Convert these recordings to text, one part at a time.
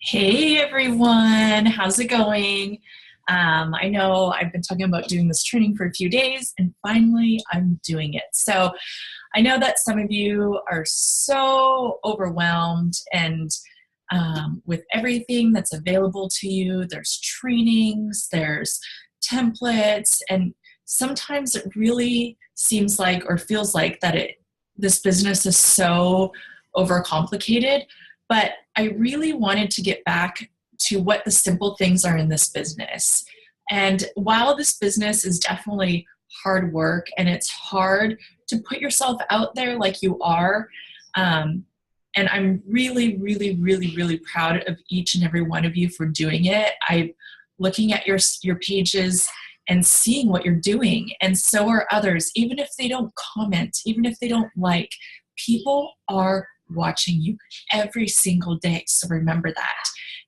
Hey everyone, how's it going? I know I've been talking about doing this training for a few days and finally I'm doing it. So I know that some of you are so overwhelmed and with everything that's available to you. There's trainings, there's templates, and sometimes it really seems like or feels like that this business is so overcomplicated. But I really wanted to get back to what the simple things are in this business. And while this business is definitely hard work and it's hard to put yourself out there like you are, and I'm really, really, really, really proud of each and every one of you for doing it. I'm looking at your pages and seeing what you're doing, and so are others. Even if they don't comment, even if they don't like, people are watching you every single day. So remember that.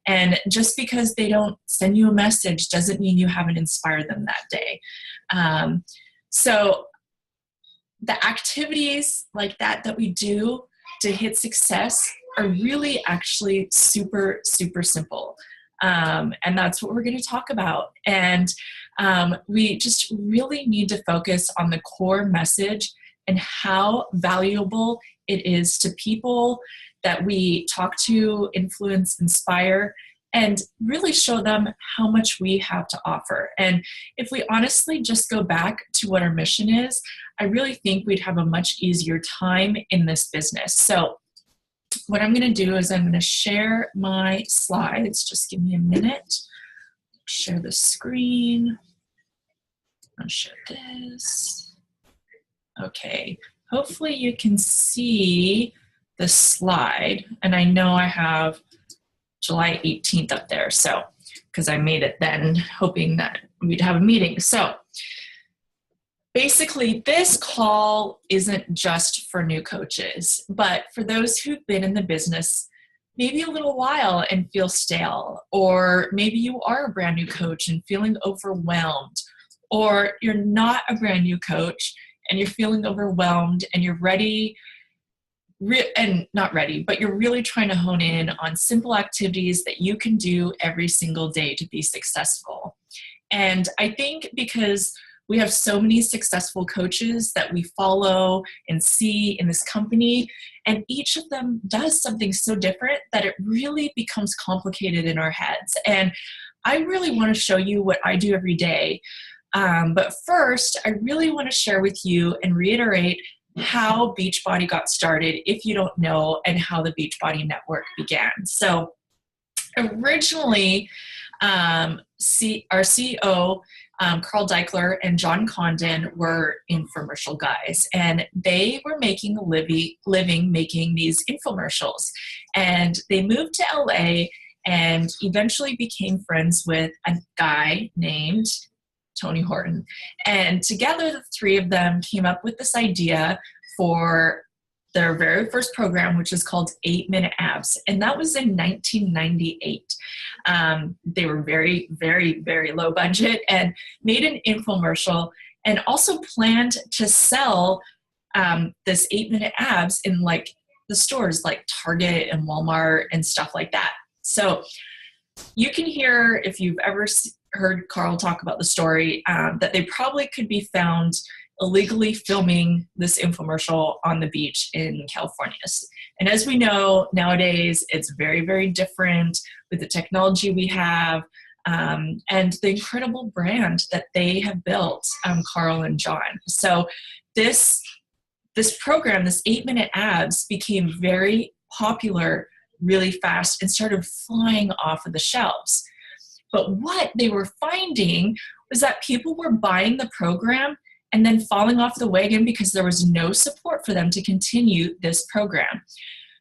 And just because they don't send you a message doesn't mean you haven't inspired them that day. So the activities like that we do to hit success are really actually super, super simple. And that's what we're going to talk about. And we just really need to focus on the core message and how valuable it is to people that we talk to, influence, inspire, and really show them how much we have to offer. And if we honestly just go back to what our mission is, I really think we'd have a much easier time in this business. So what I'm going to do is I'm going to share my slides. Just give me a minute. Share the screen. I'll share this. Okay. Hopefully you can see the slide. And I know I have July 18th up there. So, because I made it then, hoping that we'd have a meeting. So basically, this call isn't just for new coaches, but for those who've been in the business maybe a little while and feel stale, or maybe you are a brand new coach and feeling overwhelmed, or you're not a brand new coach and you're feeling overwhelmed and you're ready, and not ready, but you're really trying to hone in on simple activities that you can do every single day to be successful. And I think because we have so many successful coaches that we follow and see in this company, and each of them does something so different that it really becomes complicated in our heads. And I really want to show you what I do every day. But first, I really want to share with you and reiterate how Beachbody got started, if you don't know, and how the Beachbody Network began. So originally, our CEO, Carl Deichler and John Condon were infomercial guys, and they were making a living making these infomercials. And they moved to LA and eventually became friends with a guy named Tony Horton. And together, the three of them came up with this idea for their very first program, which is called 8-Minute Abs. And that was in 1998. They were very, very, very low budget and made an infomercial and also planned to sell this 8-Minute Abs in like the stores like Target and Walmart and stuff like that. So you can hear, if you've ever heard Carl talk about the story, that they probably could be found illegally filming this infomercial on the beach in California. And as we know, nowadays, it's very, very different with the technology we have and the incredible brand that they have built, Carl and John. So this program, this 8-Minute Abs, became very popular really fast and started flying off of the shelves. But what they were finding was that people were buying the program and then falling off the wagon because there was no support for them to continue this program.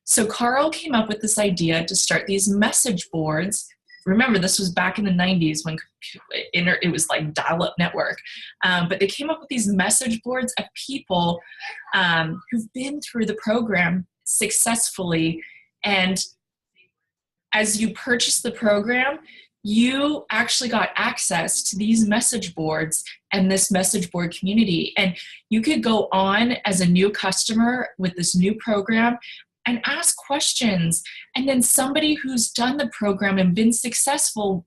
So Carl came up with this idea to start these message boards. Remember, this was back in the 90s when it was like dial-up network. But they came up with these message boards of people who've been through the program successfully. And as you purchase the program, you actually got access to these message boards and this message board community. And you could go on as a new customer with this new program and ask questions. And then somebody who's done the program and been successful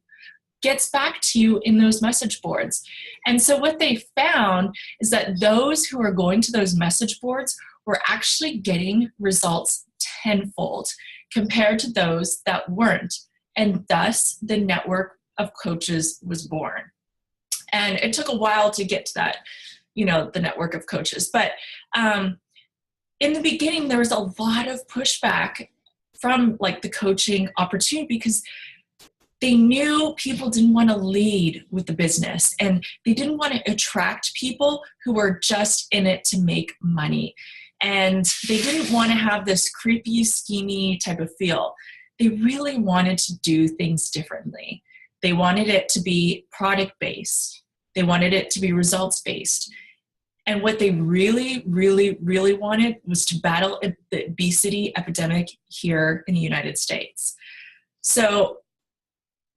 gets back to you in those message boards. And so what they found is that those who are going to those message boards were actually getting results tenfold compared to those that weren't. And thus the network of coaches was born. And it took a while to get to that, the network of coaches. But in the beginning, there was a lot of pushback from like the coaching opportunity because they knew people didn't want to lead with the business, and they didn't want to attract people who were just in it to make money. And they didn't want to have this creepy, schemy type of feel. They really wanted to do things differently. They wanted it to be product-based. They wanted it to be results-based. And what they really, really, really wanted was to battle the obesity epidemic here in the United States. So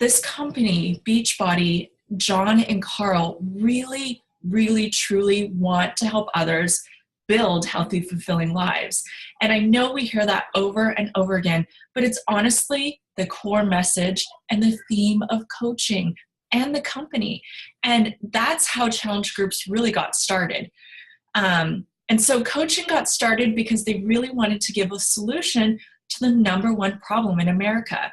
this company, Beachbody, John and Carl, really, really, truly want to help others build healthy, fulfilling lives. And I know we hear that over and over again, but it's honestly the core message and the theme of coaching and the company. And that's how challenge groups really got started. And so coaching got started because they really wanted to give a solution to the number one problem in America.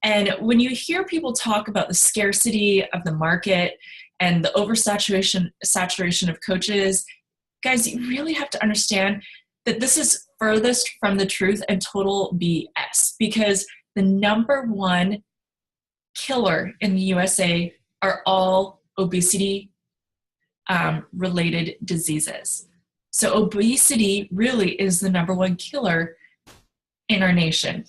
And when you hear people talk about the scarcity of the market and the saturation of coaches, guys, you really have to understand that this is furthest from the truth and total BS, because the number one killer in the USA are all obesity related diseases. So obesity really is the number one killer in our nation.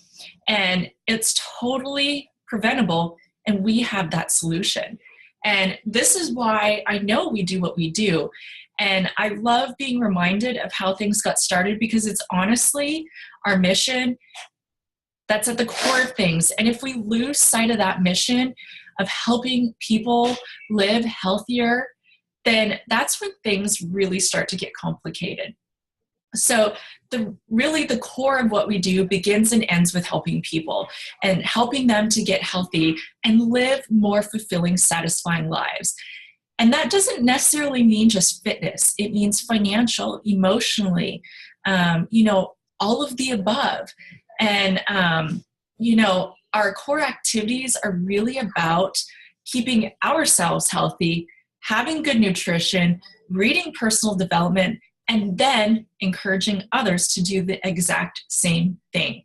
And it's totally preventable, and we have that solution. And this is why I know we do what we do. And I love being reminded of how things got started, because it's honestly our mission that's at the core of things. And if we lose sight of that mission of helping people live healthier, then that's when things really start to get complicated. So the core of what we do begins and ends with helping people and helping them to get healthy and live more fulfilling, satisfying lives. And that doesn't necessarily mean just fitness. It means financial, emotionally, all of the above. And, our core activities are really about keeping ourselves healthy, having good nutrition, reading personal development, and then encouraging others to do the exact same thing.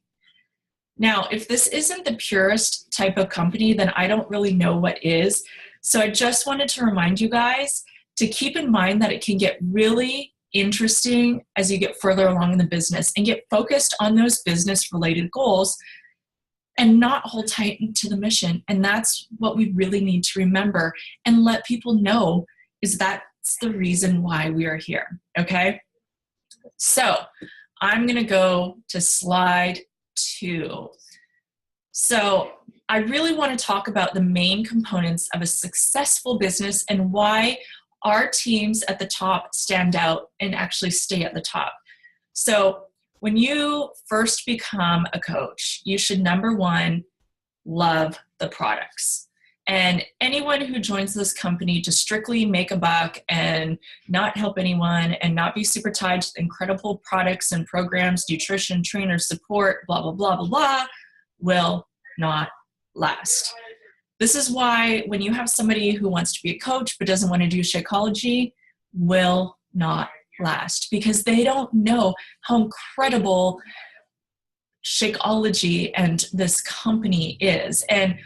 Now, if this isn't the purest type of company, then I don't really know what is. So I just wanted to remind you guys to keep in mind that it can get really interesting as you get further along in the business, and get focused on those business-related goals and not hold tight to the mission. And that's what we really need to remember and let people know, is that's the reason why we are here, okay? So I'm gonna go to slide 2. So I really want to talk about the main components of a successful business and why our teams at the top stand out and actually stay at the top. So when you first become a coach, you should, number one, love the products. And anyone who joins this company to strictly make a buck and not help anyone and not be super tied to the incredible products and programs, nutrition, trainers, support, blah, blah, blah, blah, blah, will not last. This is why when you have somebody who wants to be a coach but doesn't want to do Shakeology, will not last, because they don't know how incredible Shakeology and this company is. And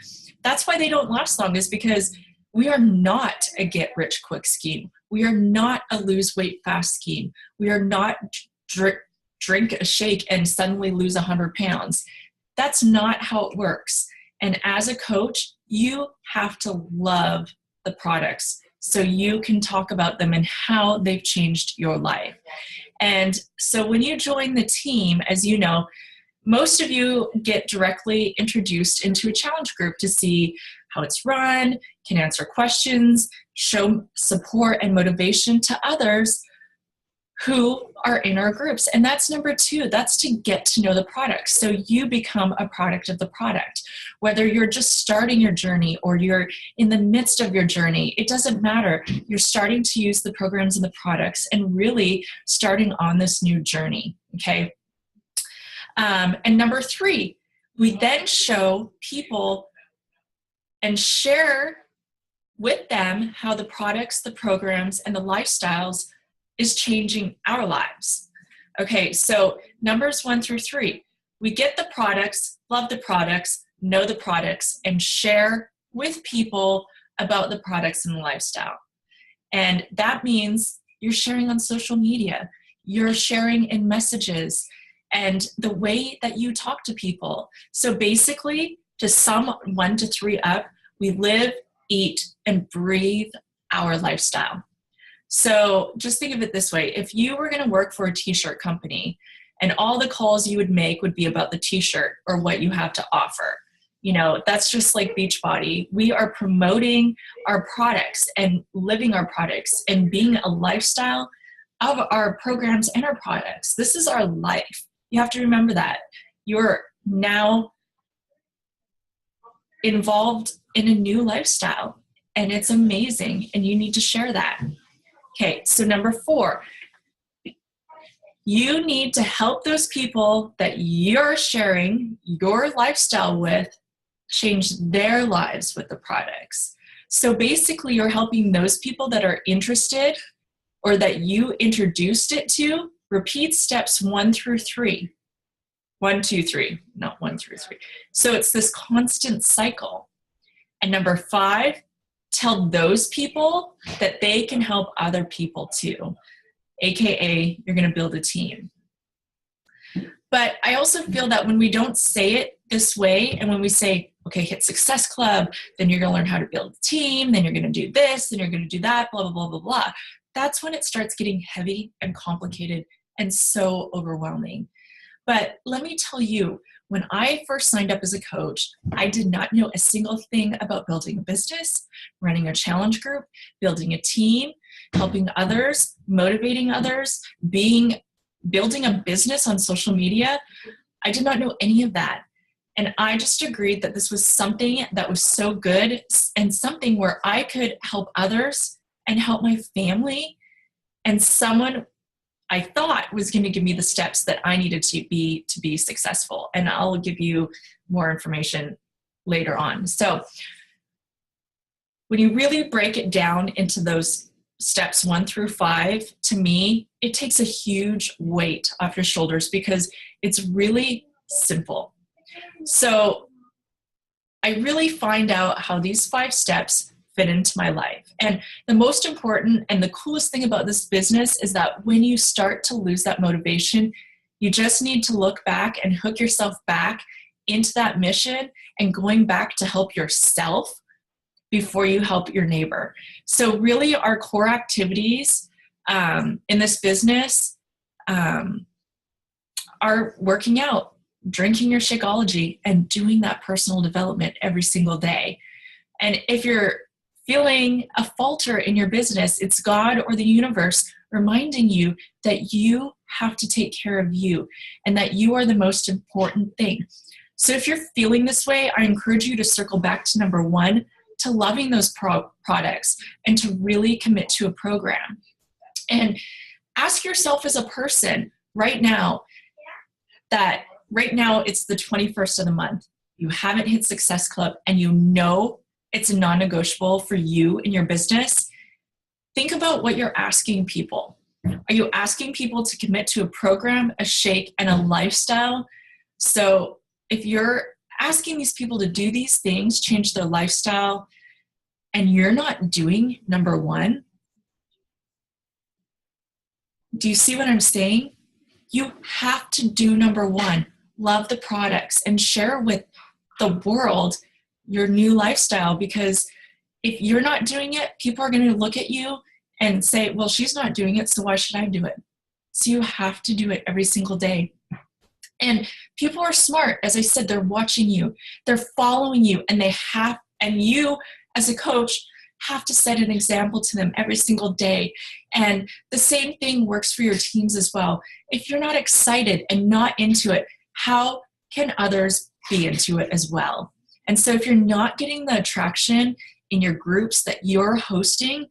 that's why they don't last long, is because we are not a get-rich-quick scheme. We are not a lose-weight-fast scheme. We are not drink a shake and suddenly lose 100 pounds. That's not how it works. And as a coach, you have to love the products so you can talk about them and how they've changed your life. And so when you join the team, as you know, most of you get directly introduced into a challenge group to see how it's run, can answer questions, show support and motivation to others who are in our groups. And that's number 2. That's to get to know the product. So you become a product of the product. Whether you're just starting your journey or you're in the midst of your journey, it doesn't matter. You're starting to use the programs and the products and really starting on this new journey, okay? And number 3, we then show people and share with them how the products, the programs, and the lifestyles is changing our lives. Okay, so numbers 1 through 3, we get the products, love the products, know the products, and share with people about the products and the lifestyle. And that means you're sharing on social media, you're sharing in messages, and the way that you talk to people. So basically, to sum 1 to 3 up, we live, eat, and breathe our lifestyle. So just think of it this way. If you were going to work for a t-shirt company and all the calls you would make would be about the t-shirt or what you have to offer, you know, that's just like Beachbody. We are promoting our products and living our products and being a lifestyle of our programs and our products. This is our life. You have to remember that. You're now involved in a new lifestyle and it's amazing and you need to share that. Okay, so number 4, you need to help those people that you're sharing your lifestyle with change their lives with the products. So basically, you're helping those people that are interested or that you introduced it to repeat steps 1 through 3. 1, 2, 3, not 1 through 3. So it's this constant cycle. And number 5, tell those people that they can help other people too, AKA you're going to build a team. But I also feel that when we don't say it this way, and when we say, okay, hit Success Club, then you're going to learn how to build a team, then you're going to do this, then you're going to do that, blah, blah, blah, blah, blah. That's when it starts getting heavy and complicated and so overwhelming. But let me tell you, when I first signed up as a coach, I did not know a single thing about building a business, running a challenge group, building a team, helping others, motivating others, building a business on social media. I did not know any of that. And I just agreed that this was something that was so good and something where I could help others and help my family and someone I thought was going to give me the steps that I needed to be successful. And I'll give you more information later on. So when you really break it down into those steps 1 through 5, to me, it takes a huge weight off your shoulders because it's really simple. So I really find out how these 5 steps fit into my life. And the most important and the coolest thing about this business is that when you start to lose that motivation, you just need to look back and hook yourself back into that mission and going back to help yourself before you help your neighbor. So really our core activities in this business are working out, drinking your Shakeology, and doing that personal development every single day. And if you're feeling a falter in your business, it's God or the universe reminding you that you have to take care of you and that you are the most important thing. So if you're feeling this way, I encourage you to circle back to number 1, to loving those products and to really commit to a program. And ask yourself as a person right now it's the 21st of the month. You haven't hit Success Club and you know it's non-negotiable for you in your business. Think about what you're asking people. Are you asking people to commit to a program, a shake, and a lifestyle? So if you're asking these people to do these things, change their lifestyle, and you're not doing number 1, do you see what I'm saying? You have to do number 1. Love the products and share with the world your new lifestyle, because if you're not doing it, people are going to look at you and say, well, she's not doing it, so why should I do it? So you have to do it every single day. And people are smart. As I said, they're watching you, they're following you, and you as a coach have to set an example to them every single day. And the same thing works for your teams as well. If you're not excited and not into it, how can others be into it as well? And so if you're not getting the attraction in your groups that you're hosting,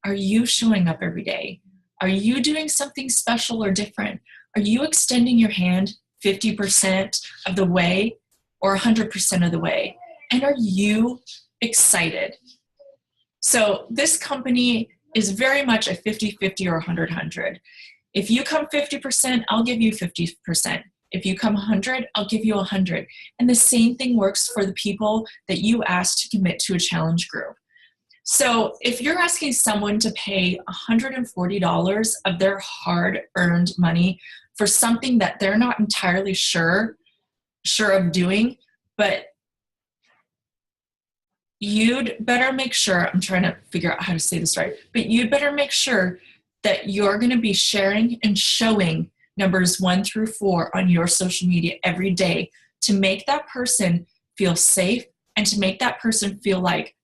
are you showing up every day? Are you doing something special or different? Are you extending your hand 50% of the way or 100% of the way? And are you excited? So this company is very much a 50-50 or 100-100. If you come 50%, I'll give you 50%. If you come 100, I'll give you 100. And the same thing works for the people that you ask to commit to a challenge group. So if you're asking someone to pay $140 of their hard-earned money for something that they're not entirely sure of doing, but you'd better make sure, I'm trying to figure out how to say this right, but you'd better make sure that you're going to be sharing and showing numbers 1 through 4 on your social media every day to make that person feel safe and to make that person feel like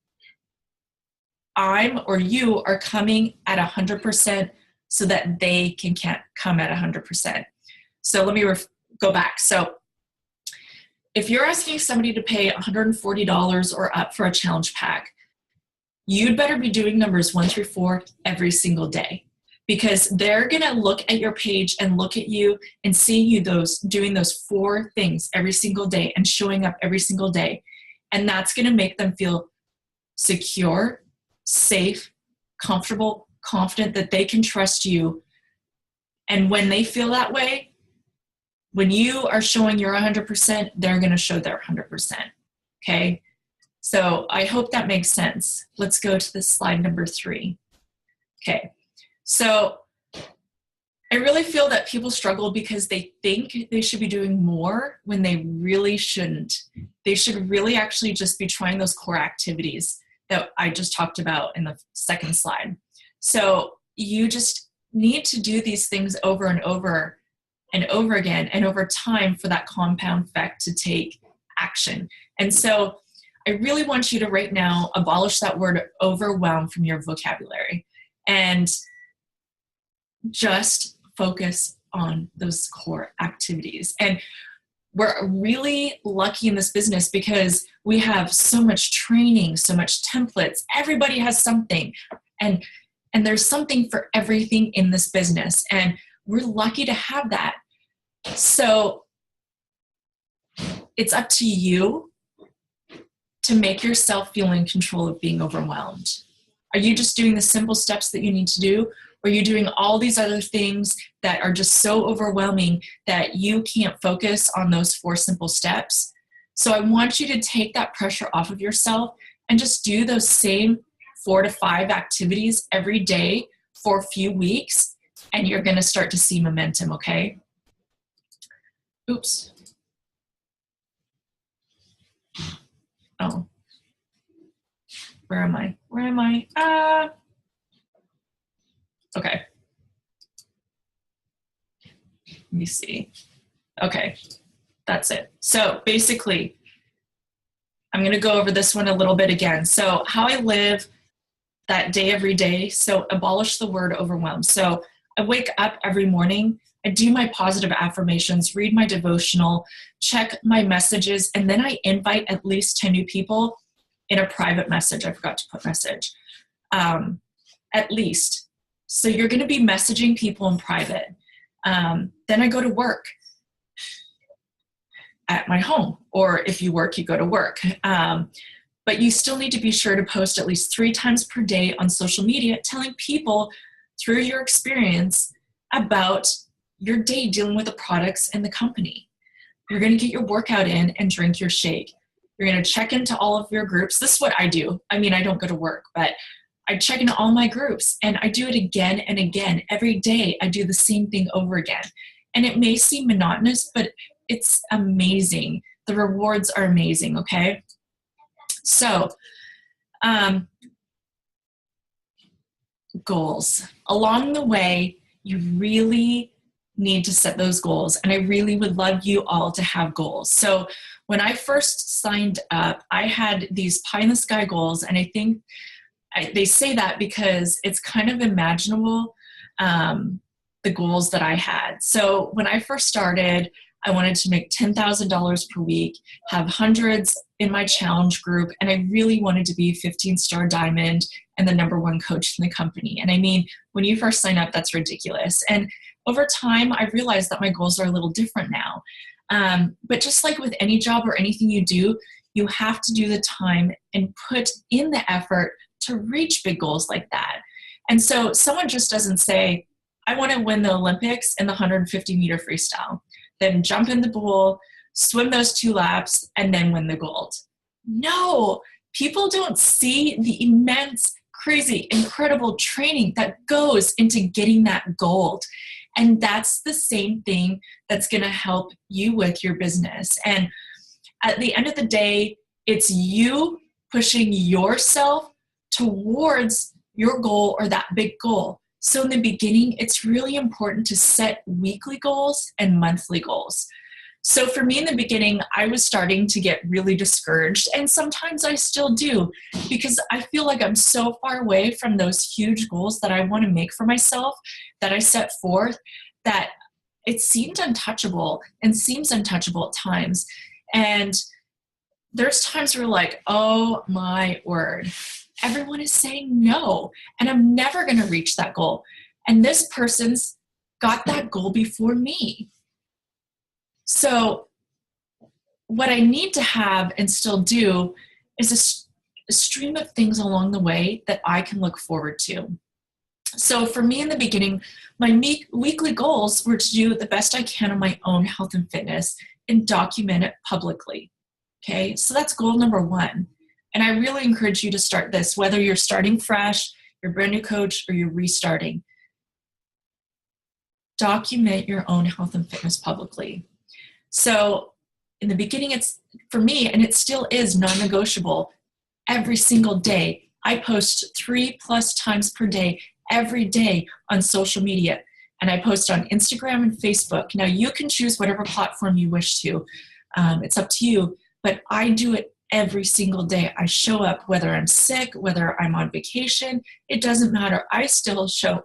I'm or you are coming at 100% so that they can't come at 100%. So let me go back. So if you're asking somebody to pay $140 or up for a challenge pack, you'd better be doing numbers 1 through 4 every single day, because they're going to look at your page and look at you and see you doing those 4 things every single day and showing up every single day. And that's going to make them feel secure, safe, comfortable, confident that they can trust you. And when they feel that way, when you are showing your 100%, they're going to show their 100%. Okay? So I hope that makes sense. Let's go to the slide number 3. Okay. So I really feel that people struggle because they think they should be doing more when they really shouldn't. They should really actually just be trying those core activities that I just talked about in the second slide. So you just need to do these things over and over and over again and over time for that compound effect to take action. And so I really want you to right now abolish that word overwhelm from your vocabulary and just focus on those core activities. And we're really lucky in this business because we have so much training, so much templates. Everybody has something, and there's something for everything in this business. And we're lucky to have that. So it's up to you to make yourself feel in control of being overwhelmed. Are you just doing the simple steps that you need to do? Or are you doing all these other things that are just so overwhelming that you can't focus on those 4 simple steps? So I want you to take that pressure off of yourself and just do those same 4 to 5 activities every day for a few weeks, and you're going to start to see momentum, okay? Oops. Oh. Where am I? Where am I? Okay. Let me see. Okay, that's it. So basically, I'm going to go over this one a little bit again. So how I live that day every day. So abolish the word overwhelmed. So I wake up every morning, I do my positive affirmations, read my devotional, check my messages, and then I invite at least 10 new people in a private message. I forgot to put message. At least. So you're going to be messaging people in private. Then I go to work at my home, or if you work, you go to work. But you still need to be sure to post at least 3 times per day on social media, telling people through your experience about your day dealing with the products and the company. You're going to get your workout in and drink your shake. You're going to check into all of your groups. This is what I do. I mean, I don't go to work, but I check into all my groups, and I do it again and again. Every day I do the same thing over again. And it may seem monotonous, but it's amazing. The rewards are amazing, okay? So, goals. Along the way, you really need to set those goals, and I really would love you all to have goals. So when I first signed up, I had these pie in the sky goals, and I think they say that because it's kind of imaginable, the goals that I had. So when I first started, I wanted to make $10,000 per week, have hundreds in my challenge group, and I really wanted to be 15-star diamond and the number one coach in the company. And I mean, when you first sign up, that's ridiculous. And over time, I realized that my goals are a little different now. But just like with any job or anything you do, you have to do the time and put in the effort to reach big goals like that. And so someone just doesn't say, I want to win the Olympics in the 150-meter freestyle, then jump in the pool, swim those 2 laps, and then win the gold. No, people don't see the immense, crazy, incredible training that goes into getting that gold. And that's the same thing that's going to help you with your business. And at the end of the day, it's you pushing yourself towards your goal or that big goal. So in the beginning, it's really important to set weekly goals and monthly goals. So for me in the beginning, I was starting to get really discouraged, and sometimes I still do, because I feel like I'm so far away from those huge goals that I want to make for myself, that I set forth, that it seemed untouchable and seems untouchable at times. And there's times where like, oh my word, everyone is saying no, and I'm never going to reach that goal. And this person's got that goal before me. So what I need to have and still do is a stream of things along the way that I can look forward to. So for me in the beginning, my weekly goals were to do the best I can on my own health and fitness and document it publicly. Okay, so that's goal number 1. And I really encourage you to start this, whether you're starting fresh, you're a brand new coach, or you're restarting. Document your own health and fitness publicly. So in the beginning, it's for me, and it still is non-negotiable. Every single day, I post 3+ times per day, every day on social media. And I post on Instagram and Facebook. Now you can choose whatever platform you wish to. It's up to you, but I do it every single day. I show up, whether I'm sick, whether I'm on vacation, it doesn't matter. I still show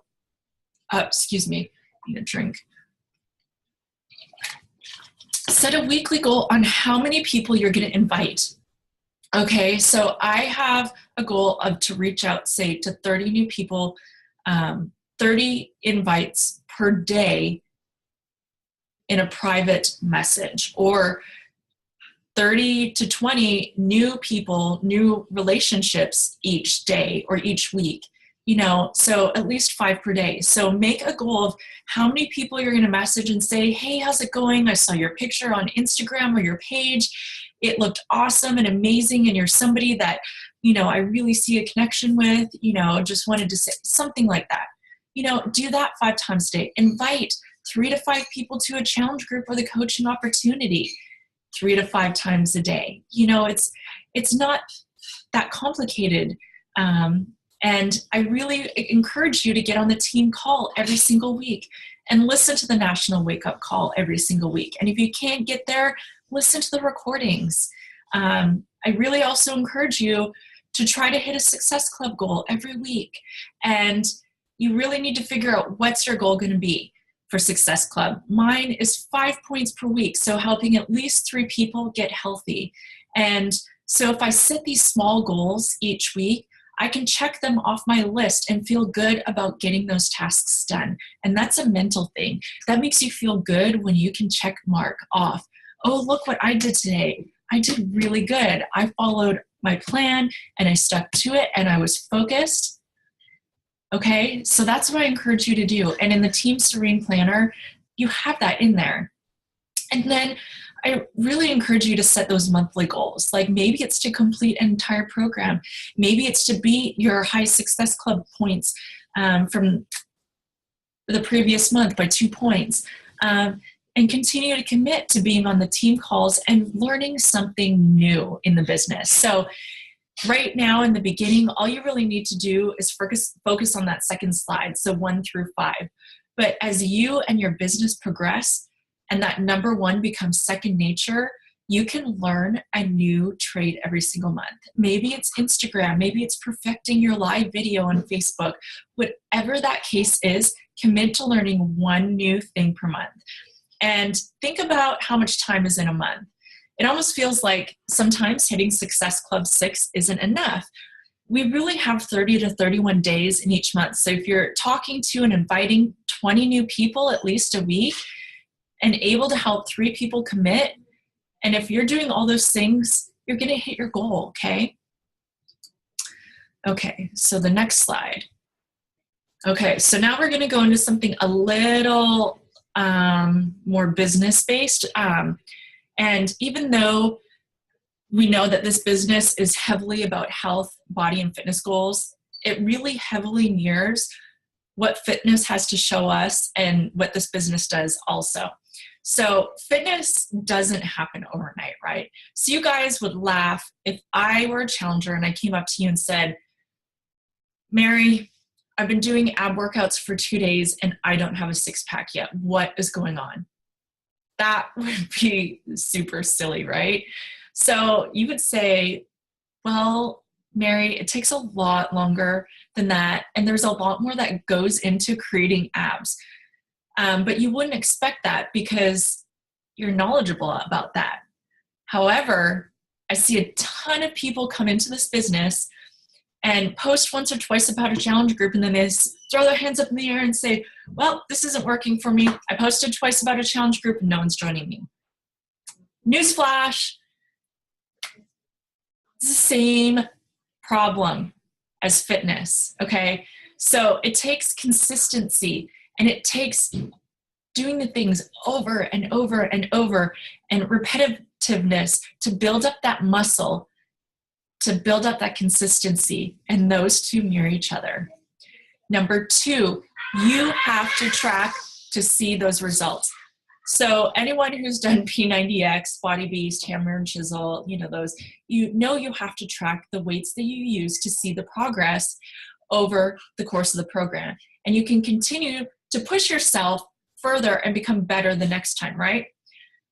up. Excuse me, I need a drink. Set a weekly goal on how many people you're going to invite. Okay, so I have a goal of to reach out, say, to 30 new people, 30 invites per day in a private message, or 30 to 20 new people, new relationships each day or each week, so at least 5 per day. So make a goal of how many people you're going to message and say, hey, how's it going? I saw your picture on Instagram or your page. It looked awesome and amazing. And you're somebody that, I really see a connection with, just wanted to say something like that. Do that 5 times a day. Invite 3 to 5 people to a challenge group or the coaching opportunity 3 to 5 times a day. It's not that complicated. And I really encourage you to get on the team call every single week and listen to the national wake-up call every single week. And if you can't get there, listen to the recordings. I really also encourage you to try to hit a Success Club goal every week. And you really need to figure out what's your goal going to be for Success Club. Mine is 5 points per week, so helping at least 3 people get healthy. And so if I set these small goals each week, I can check them off my list and feel good about getting those tasks done. And that's a mental thing. That makes you feel good when you can check mark off. Oh, look what I did today. I did really good. I followed my plan and I stuck to it and I was focused. Okay, so that's what I encourage you to do. And in the Team Serene Planner, you have that in there. And then I really encourage you to set those monthly goals. Like maybe it's to complete an entire program. Maybe it's to beat your high Success Club points from the previous month by 2 points. And continue to commit to being on the team calls and learning something new in the business. So right now in the beginning, all you really need to do is focus on that second slide, so 1 through 5. But as you and your business progress and that number 1 becomes second nature, You can learn a new trade every single month. Maybe it's Instagram, maybe it's perfecting your live video on Facebook. Whatever that case is, commit to learning one new thing per month. And think about how much time is in a month. It almost feels like sometimes hitting Success Club 6 isn't enough. We really have 30 to 31 days in each month. So if you're talking to and inviting 20 new people at least a week and able to help 3 people commit, and if you're doing all those things, you're going to hit your goal, okay? Okay, so the next slide. Okay, so now we're going to go into something a little more business-based. And even though we know that this business is heavily about health, body, and fitness goals, it really heavily mirrors what fitness has to show us and what this business does also. So fitness doesn't happen overnight, right? So you guys would laugh if I were a challenger and I came up to you and said, Mary, I've been doing ab workouts for 2 days and I don't have a 6-pack yet. What is going on? That would be super silly, right? So you would say, well, Mary, it takes a lot longer than that. And there's a lot more that goes into creating abs. But you wouldn't expect that because you're knowledgeable about that. However, I see a ton of people come into this business and post once or twice about a challenge group, and then they throw their hands up in the air and say, well, this isn't working for me. I posted twice about a challenge group and no one's joining me. Newsflash, it's the same problem as fitness, okay? So it takes consistency. And it takes doing the things over and over and over and repetitiveness to build up that muscle, to build up that consistency. And those two mirror each other. Number 2, you have to track to see those results. So anyone who's done P90X, Body Beast, Hammer and Chisel, you know you have to track the weights that you use to see the progress over the course of the program. And you can continue to push yourself further and become better the next time, right?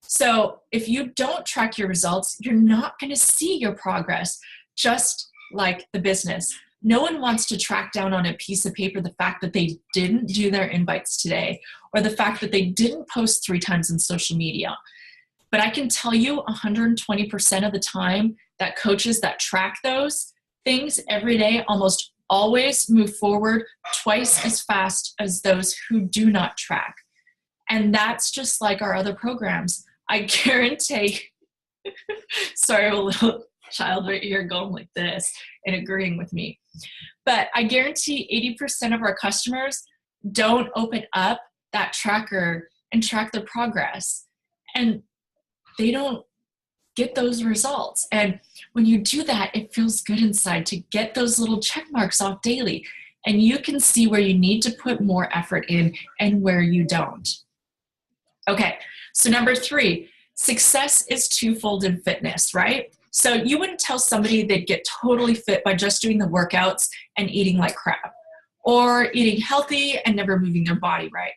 So if you don't track your results, you're not going to see your progress, just like the business. No one wants to track down on a piece of paper the fact that they didn't do their invites today, or the fact that they didn't post 3 times on social media. But I can tell you 120% of the time that coaches that track those things every day almost always move forward twice as fast as those who do not track. And that's just like our other programs. I guarantee, sorry, a little child right here going like this and agreeing with me. But I guarantee 80% of our customers don't open up that tracker and track their progress. And they don't get those results. And when you do that, it feels good inside to get those little check marks off daily. And you can see where you need to put more effort in and where you don't. Okay, so number 3, success is twofold in fitness, right? So you wouldn't tell somebody they'd get totally fit by just doing the workouts and eating like crap, or eating healthy and never moving their body right.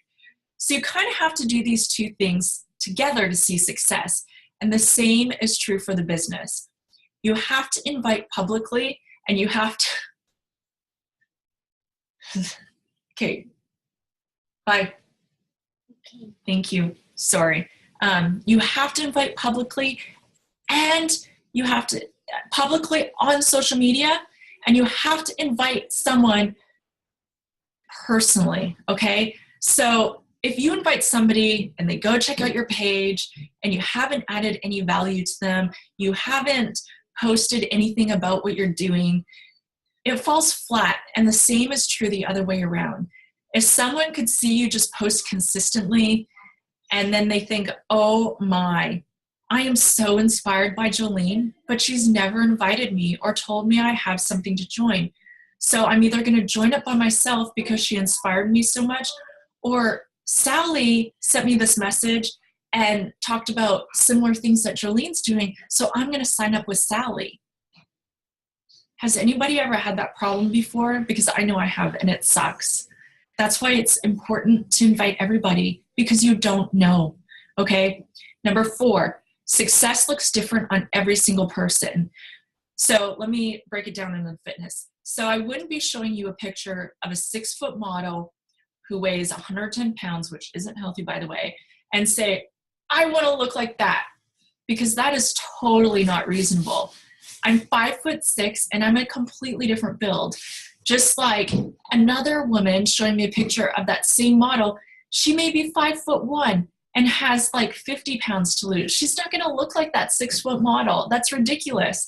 So you kind of have to do these 2 things together to see success. And the same is true for the business. You have to invite publicly, and you have to... Okay, bye. Okay. Thank you. Sorry. You have to invite publicly, and you have to publicly on social media, and you have to invite someone personally, okay? So if you invite somebody and they go check out your page and you haven't added any value to them, you haven't posted anything about what you're doing, it falls flat. And the same is true the other way around. If someone could see you just post consistently and then they think, oh my, I am so inspired by Jolene, but she's never invited me or told me I have something to join. So I'm either going to join up by myself because she inspired me so much, or Sally sent me this message and talked about similar things that Jolene's doing, so I'm going to sign up with Sally. Has anybody ever had that problem before? Because I know I have, and it sucks. That's why it's important to invite everybody, because you don't know, okay? Number 4, Success looks different on every single person. So let me break it down into fitness. So I wouldn't be showing you a picture of a 6-foot model who weighs 110 pounds, which isn't healthy, by the way, and say, I want to look like that, because that is totally not reasonable. I'm 5'6" and I'm a completely different build. Just like another woman showing me a picture of that same model, she may be 5'1" and has like 50 pounds to lose. She's not going to look like that 6-foot model. That's ridiculous.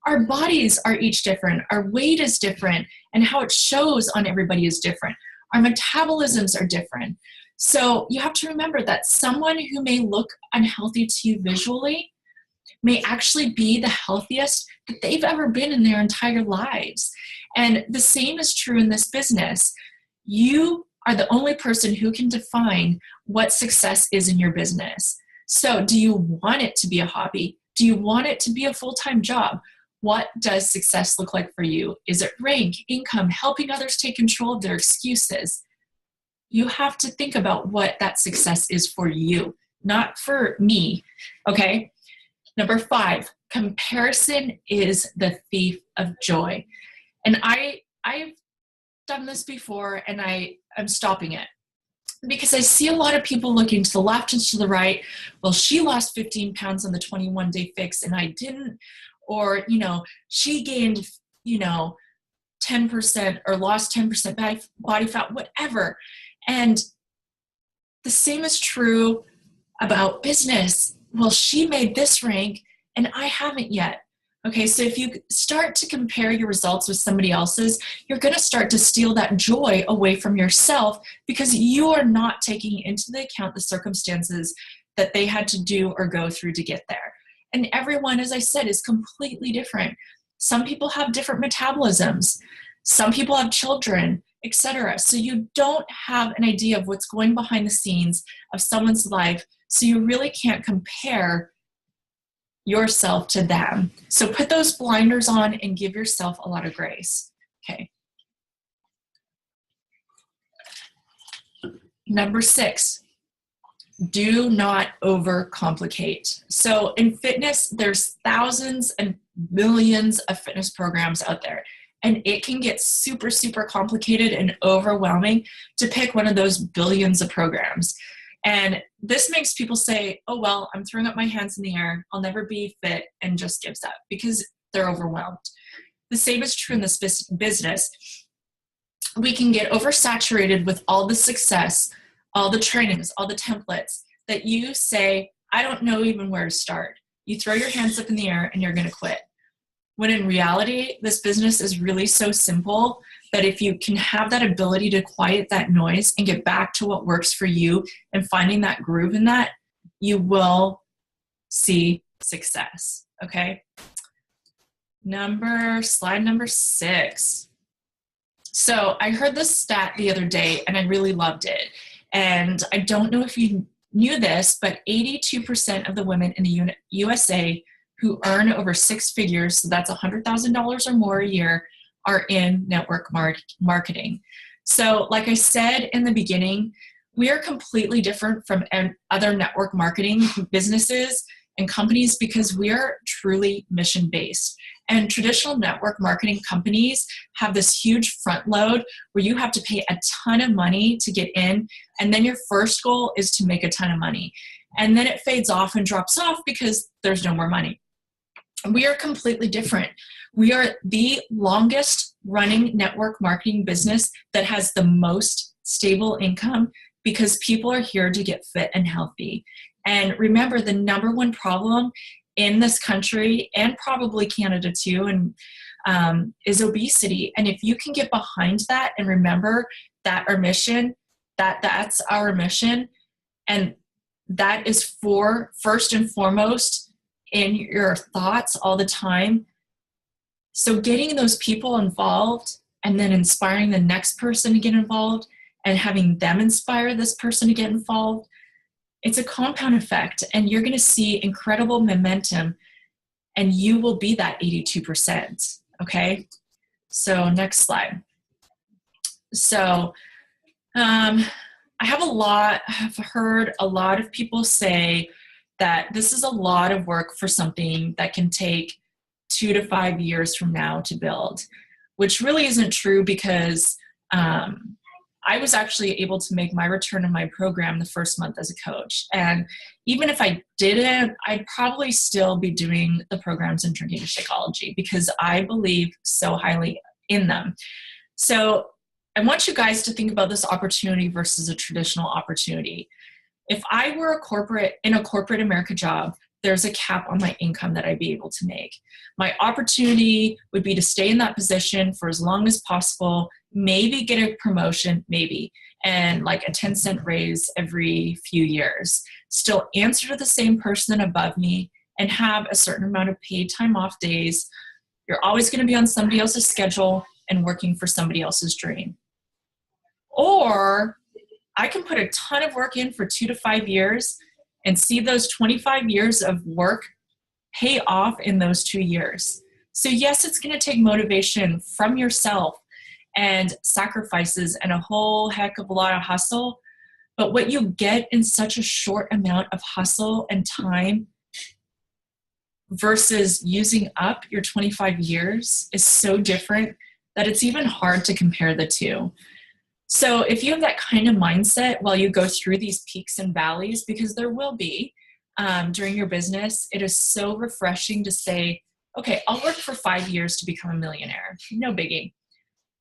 Our bodies are each different. Our weight is different, and how it shows on everybody is different. Our metabolisms are different. So you have to remember that someone who may look unhealthy to you visually may actually be the healthiest that they've ever been in their entire lives. And the same is true in this business. You are the only person who can define what success is in your business. So do you want it to be a hobby? Do you want it to be a full-time job? What does success look like for you? Is it rank, income, helping others take control of their excuses? You have to think about what that success is for you, not for me, okay? Number 5, comparison is the thief of joy. And I've done this before, and I'm stopping it, because I see a lot of people looking to the left and to the right. Well, she lost 15 pounds on the 21-day fix and I didn't. Or, she gained, 10% or lost 10% body fat, whatever. And the same is true about business. Well, she made this rank and I haven't yet. Okay, so if you start to compare your results with somebody else's, you're going to start to steal that joy away from yourself, because you are not taking into the account the circumstances that they had to do or go through to get there. And everyone, as I said, is completely different. Some people have different metabolisms. Some people have children, etc. So you don't have an idea of what's going behind the scenes of someone's life. So you really can't compare yourself to them. So put those blinders on and give yourself a lot of grace. Okay. Number 6. Do not overcomplicate. So in fitness, there's thousands and millions of fitness programs out there, and it can get super, super complicated and overwhelming to pick one of those billions of programs. And this makes people say, oh, well, I'm throwing up my hands in the air. I'll never be fit, and just gives up because they're overwhelmed. The same is true in this business. We can get oversaturated with all the success, all the trainings, all the templates, that you say, I don't know even where to start. You throw your hands up in the air and you're going to quit. When in reality, this business is really so simple that if you can have that ability to quiet that noise and get back to what works for you and finding that groove in that, you will see success. Okay. Slide number 6. So I heard this stat the other day and I really loved it. And I don't know if you knew this, but 82% of the women in the USA who earn over 6 figures, so that's $100,000 or more a year, are in network marketing. So like I said in the beginning, we are completely different from other network marketing businesses and companies because we are truly mission-based. And traditional network marketing companies have this huge front load where you have to pay a ton of money to get in, and then your first goal is to make a ton of money. And then it fades off and drops off because there's no more money. We are completely different. We are the longest running network marketing business that has the most stable income because people are here to get fit and healthy. And remember, the number one problem in this country, and probably Canada too, and is obesity. And if you can get behind that and remember that our mission, that's our mission, and that is for first and foremost in your thoughts all the time. So getting those people involved and then inspiring the next person to get involved and having them inspire this person to get involved, it's a compound effect, and you're going to see incredible momentum, and you will be that 82%. Okay. So next slide. So I've heard a lot of people say, that this is a lot of work for something that can take 2 to 5 years from now to build, which really isn't true because I was actually able to make my return on my program the first month as a coach. And even if I didn't, I'd probably still be doing the programs in drinking Shakeology because I believe so highly in them. So I want you guys to think about this opportunity versus a traditional opportunity. If I were in a corporate America job, there's a cap on my income that I'd be able to make. My opportunity would be to stay in that position for as long as possible, maybe get a promotion, maybe, and like a 10-cent raise every few years. Still answer to the same person above me and have a certain amount of paid time off days. You're always going to be on somebody else's schedule and working for somebody else's dream. Or I can put a ton of work in for 2 to 5 years and see those 25 years of work pay off in those 2 years. So yes, it's going to take motivation from yourself and sacrifices and a whole heck of a lot of hustle. But what you get in such a short amount of hustle and time versus using up your 25 years is so different that it's even hard to compare the two. So if you have that kind of mindset while you go through these peaks and valleys, because there will be during your business, it is so refreshing to say, okay, I'll work for 5 years to become a millionaire. No biggie.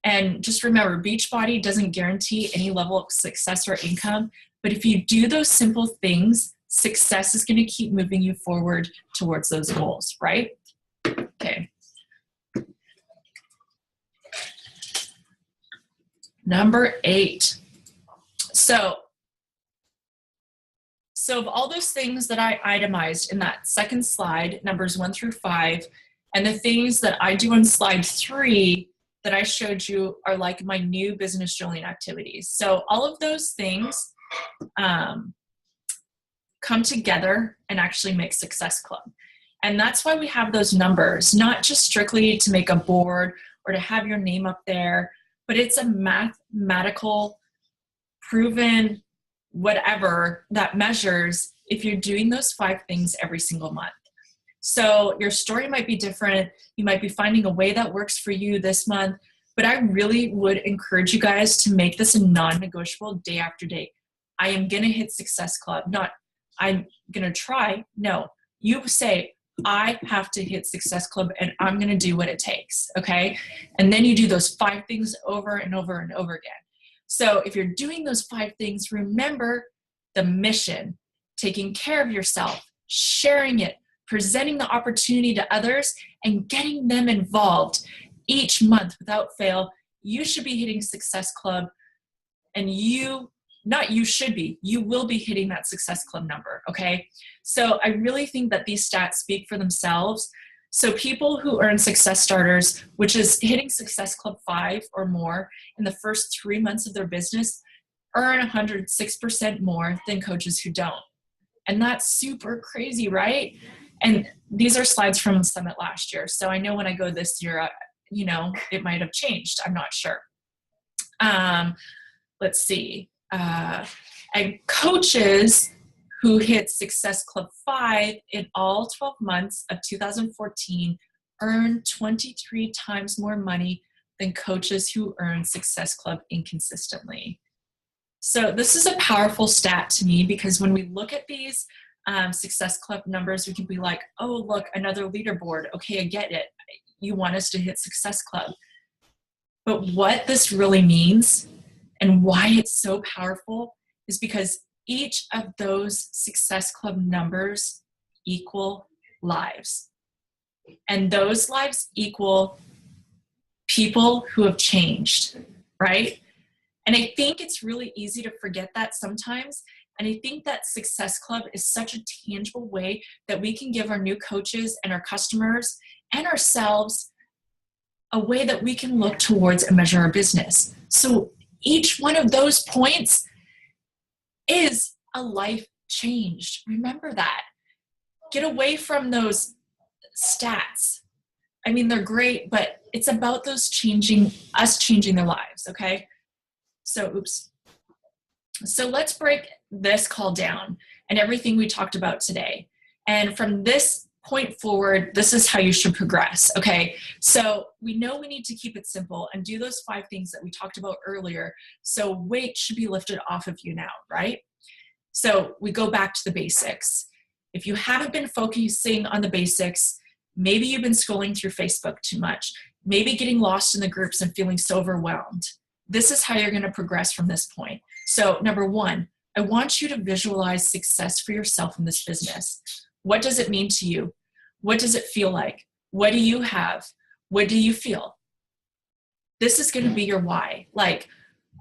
And just remember, Beachbody doesn't guarantee any level of success or income, but if you do those simple things, success is going to keep moving you forward towards those goals, right? Okay. Number 8. So of all those things that I itemized in that second slide, numbers 1 through 5, and the things that I do on slide 3 that I showed you are like my new business journaling activities. So all of those things come together and actually make Success Club. And that's why we have those numbers, not just strictly to make a board or to have your name up there, but it's a mathematical, proven whatever that measures if you're doing those 5 things every single month. So your story might be different. You might be finding a way that works for you this month, but I really would encourage you guys to make this a non-negotiable day after day. I am going to hit Success Club, not I'm going to try. No, you say, I have to hit Success Club and I'm going to do what it takes. Okay. And then you do those 5 things over and over and over again. So if you're doing those 5 things, remember the mission, taking care of yourself, sharing it, presenting the opportunity to others, and getting them involved each month without fail. You should be hitting Success Club, and you will be hitting that Success Club number, okay? So I really think that these stats speak for themselves. So people who earn Success Starters, which is hitting Success Club 5 or more in the first 3 months of their business, earn 106% more than coaches who don't. And that's super crazy, right? And these are slides from Summit last year. So I know when I go this year, it might have changed. I'm not sure. Let's see. And coaches who hit Success Club 5 in all 12 months of 2014 earned 23 times more money than coaches who earn Success Club inconsistently. So this is a powerful stat to me because when we look at these Success Club numbers, we can be like, oh, look, another leaderboard. Okay, I get it. You want us to hit Success Club. But what this really means and why it's so powerful is because each of those Success Club numbers equal lives. And those lives equal people who have changed, right? And I think it's really easy to forget that sometimes. And I think that Success Club is such a tangible way that we can give our new coaches and our customers and ourselves a way that we can look towards and measure our business. So each one of those points is a life changed. Remember that. Get away from those stats. I mean, they're great, but it's about us changing their lives, okay? So, So let's break this call down and everything we talked about today. And from this point forward, this is how you should progress. Okay. So we know we need to keep it simple and do those 5 things that we talked about earlier. So weight should be lifted off of you now, right? So we go back to the basics. If you haven't been focusing on the basics, maybe you've been scrolling through Facebook too much, maybe getting lost in the groups and feeling so overwhelmed. This is how you're going to progress from this point. So number 1, I want you to visualize success for yourself in this business. What does it mean to you? What does it feel like? What do you have? What do you feel? This is going to be your why. Like,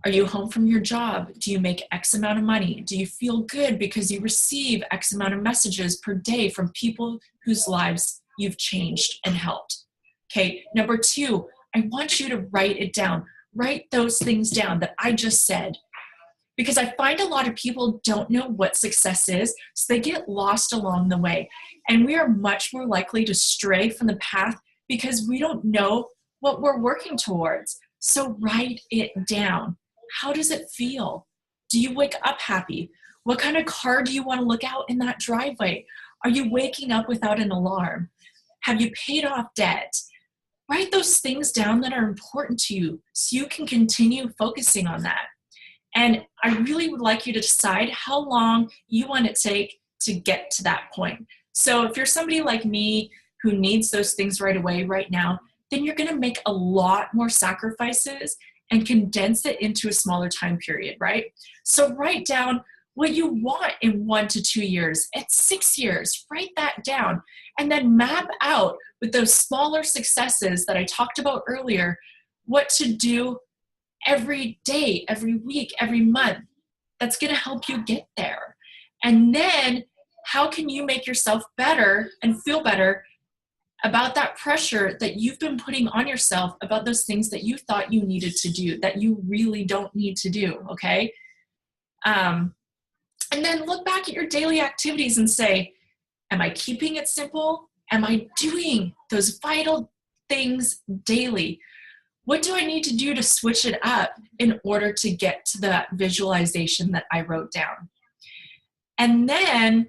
are you home from your job? Do you make X amount of money? Do you feel good because you receive X amount of messages per day from people whose lives you've changed and helped? Okay, number 2, I want you to write it down. Write those things down that I just said. Because I find a lot of people don't know what success is, so they get lost along the way. And we are much more likely to stray from the path because we don't know what we're working towards. So write it down. How does it feel? Do you wake up happy? What kind of car do you want to look out in that driveway? Are you waking up without an alarm? Have you paid off debt? Write those things down that are important to you so you can continue focusing on that. And I really would like you to decide how long you want to take to get to that point. So if you're somebody like me who needs those things right away, right now, then you're going to make a lot more sacrifices and condense it into a smaller time period, right? So write down what you want in 1 to 2 years, at 6 years, write that down, and then map out with those smaller successes that I talked about earlier, what to do every day, every week, every month. That's going to help you get there. And then how can you make yourself better and feel better about that pressure that you've been putting on yourself about those things that you thought you needed to do that you really don't need to do, okay? And then look back at your daily activities and say, am I keeping it simple? Am I doing those vital things daily? What do I need to do to switch it up in order to get to that visualization that I wrote down? And then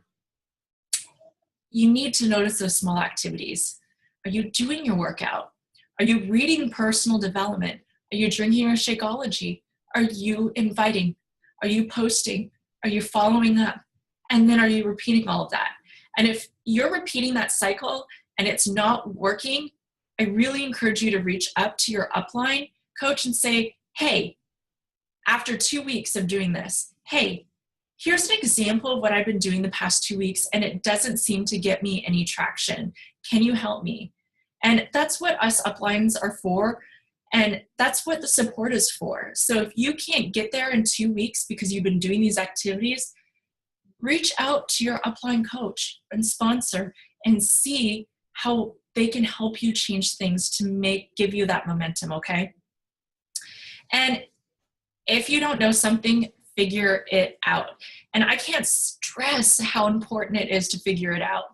you need to notice those small activities. Are you doing your workout? Are you reading personal development? Are you drinking your Shakeology? Are you inviting? Are you posting? Are you following up? And then are you repeating all of that? And if you're repeating that cycle and it's not working, I really encourage you to reach up to your upline coach and say, hey, after 2 weeks of doing this, hey, here's an example of what I've been doing the past 2 weeks and it doesn't seem to get me any traction. Can you help me? And that's what us uplines are for. And that's what the support is for. So if you can't get there in 2 weeks because you've been doing these activities, reach out to your upline coach and sponsor and see how they can help you change things to give you that momentum, okay? And if you don't know something, figure it out. And I can't stress how important it is to figure it out.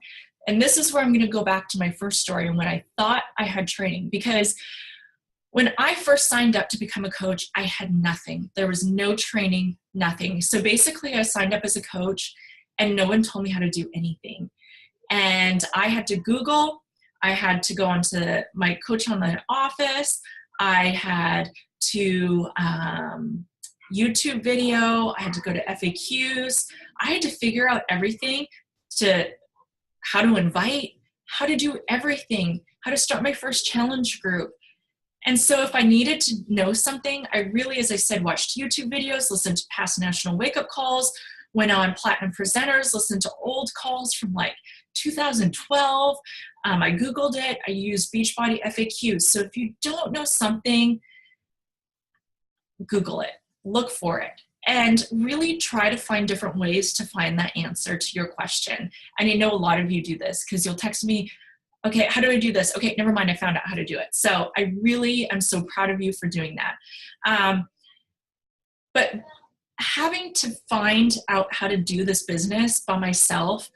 And this is where I'm going to go back to my first story and when I thought I had training, because when I first signed up to become a coach, I had nothing. There was no training, nothing. So basically I signed up as a coach and no one told me how to do anything. And I had to Google, I had to go onto my Coach Online office, I had to YouTube video, I had to go to FAQs, I had to figure out everything to how to invite, how to do everything, how to start my first challenge group. And so if I needed to know something, I really, as I said, watched YouTube videos, listened to past national wake-up calls, went on Platinum Presenters, listened to old calls from like 2012. I Googled it. I used Beachbody FAQs. So if you don't know something, Google it, look for it, and really try to find different ways to find that answer to your question. And I know a lot of you do this because you'll text me, okay, how do I do this? Okay, never mind, I found out how to do it. So I really am so proud of you for doing that. But having to find out how to do this business by myself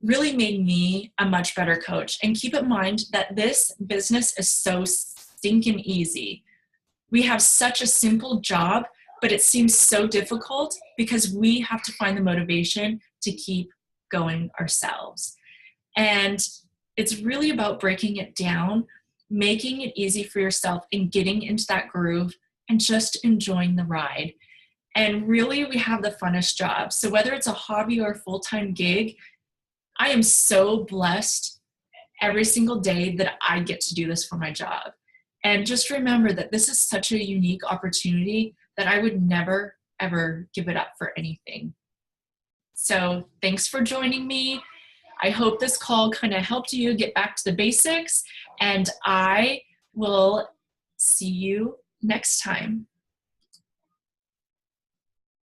really made me a much better coach. And keep in mind that this business is so stinking easy. We have such a simple job but it seems so difficult because we have to find the motivation to keep going ourselves. And it's really about breaking it down, making it easy for yourself and getting into that groove and just enjoying the ride. And really, we have the funnest job. So whether it's a hobby or a full-time gig, I am so blessed every single day that I get to do this for my job. And just remember that this is such a unique opportunity that I would never, ever give it up for anything. So thanks for joining me. I hope this call kind of helped you get back to the basics, and I will see you next time.